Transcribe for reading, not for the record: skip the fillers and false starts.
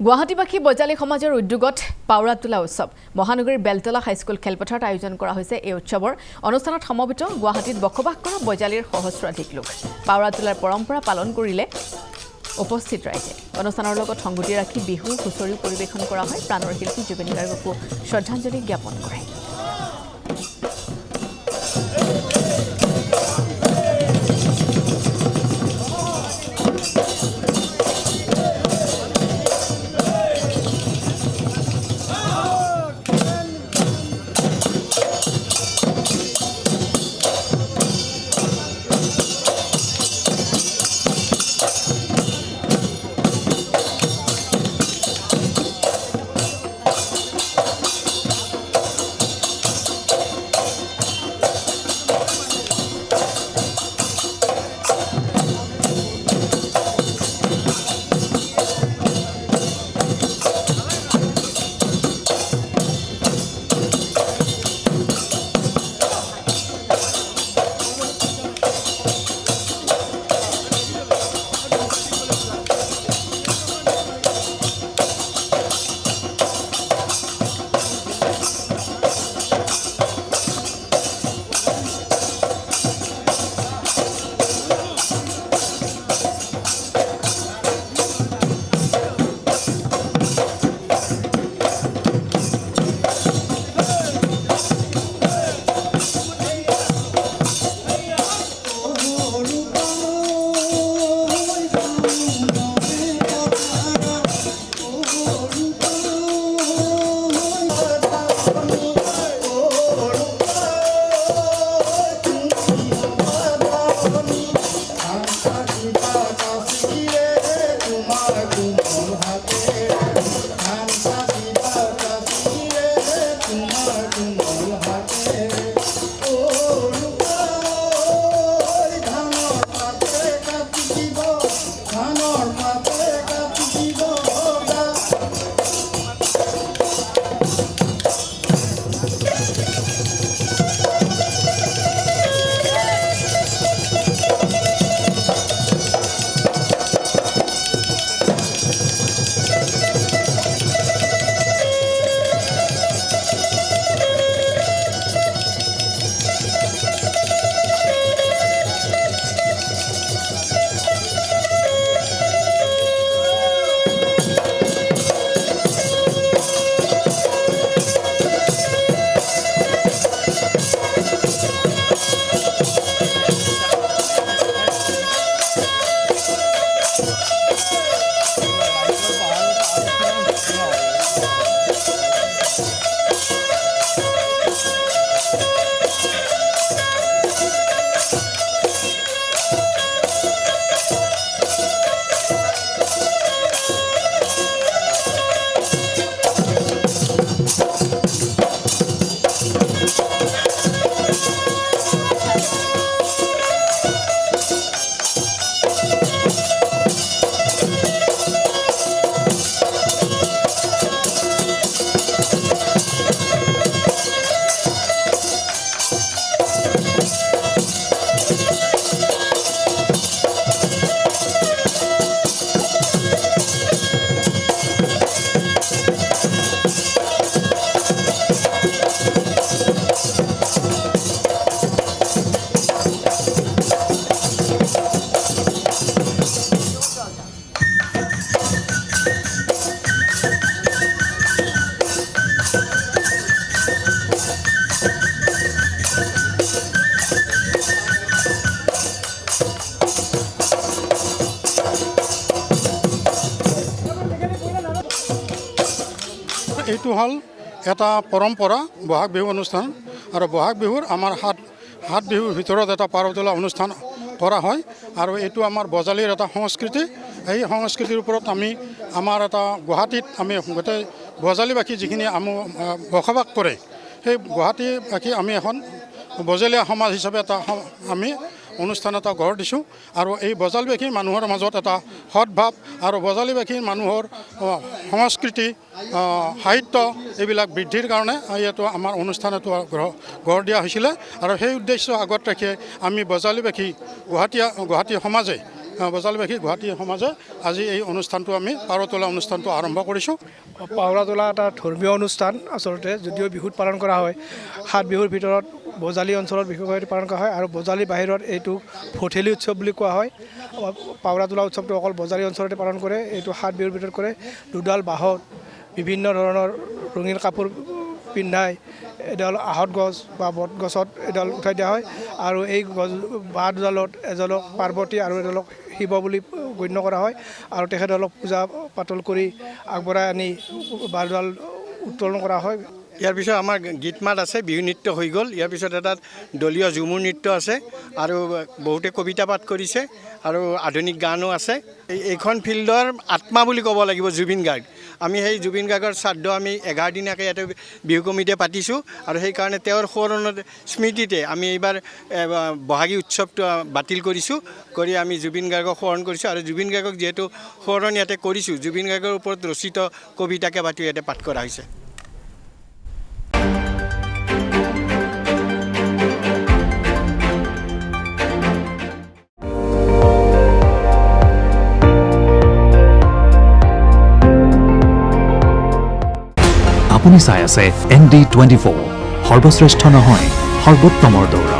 গুৱাহাটীবাসী বজালী সমাজৰ উদ্যোগত পাউৰা তোলা উৎসৱ মহানগৰীৰ বেলতলা হাইস্কুল খেলপথাৰত আয়োজন কৰা হৈছে। এই উৎসৱৰ অনুষ্ঠানত সমবেত গুৱাহাটীত বসবাস কৰা বজালীৰ সহস্ৰাধিক লোক। পাউৰা তোলাৰ পৰম্পৰা পালন কৰিলে উপস্থিত ৰাইজে। অনুষ্ঠানৰ লগত সংগতি ৰাখি বিহু হুঁচৰি পৰিৱেশন কৰা হয়। প্ৰাণৰ শিল্পী জুবিন গাৰ্গকো শ্ৰদ্ধাঞ্জলি জ্ঞাপন কৰে। এইটো হল এটা পৰম্পৰা বহাগ বিহু অনুষ্ঠান আৰু বহাগ বিহুৰ আমাৰ সাত বিহুৰ ভিতৰত এটা পাউৰা তোলা অনুষ্ঠান কৰা হয় আৰু এইটো আমাৰ বজালীৰ এটা সংস্কৃতি। এই সংস্কৃতিৰ ওপৰত আমি আমাৰ এটা গুৱাহাটীত আমি গোটেই বজালীবাসী যিখিনি বসবাস কৰে সেই গুৱাহাটীবাসী আমি এখন বজালীয়া সমাজ হিচাপে এটা আমি অনুষ্ঠান এটা গঢ় দিছোঁ আৰু এই বজালীবাসীৰ মানুহৰ মাজত এটা সদ্ভাৱ আৰু বজালীবাসীৰ মানুহৰ সংস্কৃতি সাহিত্য এইবিলাক বৃদ্ধিৰ কাৰণে এইটো আমাৰ অনুষ্ঠান এটা গঢ় দিয়া হৈছিলে আৰু সেই উদ্দেশ্য আগত ৰাখি আমি বজালীবাসী গুৱাহাটী সমাজে বজালীবাসী গুৱাহাটী সমাজে আজি এই অনুষ্ঠানটো আমি পাৰ তোলা অনুষ্ঠানটো আৰম্ভ কৰিছোঁ। পাৱৰা তোলা এটা ধৰ্মীয় অনুষ্ঠান আচলতে, যদিও বিহুত পালন কৰা হয়। 7 বিহুৰ ভিতৰত বজালী অঞ্চলত বিশেষভাৱে পালন কৰা হয় আৰু বজালী বাহিৰত এইটো ভঠেলি উৎসৱ বুলি কোৱা হয়। পাৱৰা তোলা উৎসৱটো অকল বজালী অঞ্চলতে পালন কৰে। এইটো 7 বিহুৰ ভিতৰত কৰে। দুডাল বাঁহত বিভিন্ন ধৰণৰ ৰঙীন কাপোৰ পিন্ধাই এডাল আহঁত গছ বা বট গছত এডাল উঠাই দিয়া হয় আৰু এই গছ বাঁহ দুডালত এডালক পাৰ্বতী আৰু এডালক শিৱ বুলি গণ্য কৰা হয় আৰু তেখেতসকলক পূজা পাতল কৰি আগবঢ়াই আনি বাঁহডাল উত্তোলন কৰা হয়। ইয়াৰ পিছত আমাৰ গীত মাত আছে, বিহু নৃত্য হৈ গ'ল। ইয়াৰ পিছত এটা দলীয় ঝুমুৰ নৃত্য আছে আৰু বহুতে কবিতা পাঠ কৰিছে আৰু আধুনিক গানো আছে। এইখন ফিল্ডৰ আত্মা বুলি ক'ব লাগিব জুবিন গাৰ্গ। আমি সেই জুবিন গাৰ্গৰ শ্ৰাদ্ধ আমি 11 দিনীয়াকৈ ইয়াতে বিহু কমিটিয়ে পাতিছোঁ আৰু সেইকাৰণে তেওঁৰ সোঁৱৰণত স্মৃতিতে আমি এইবাৰ বহাগী উৎসৱটো বাতিল কৰিছোঁ, কৰি আমি জুবিন গাৰ্গক সোঁৱৰণ কৰিছোঁ আৰু জুবিন গাৰ্গক যিহেতু সোঁৱৰণ ইয়াতে কৰিছোঁ, জুবিন গাৰ্গৰ ওপৰত ৰচিত কবিতাকে বাতি ইয়াতে পাঠ কৰা হৈছে। আপুনি চাই আছে ND24, সৰ্বশ্ৰেষ্ঠ নহয় সৰ্বোত্তমৰ দৌৰা।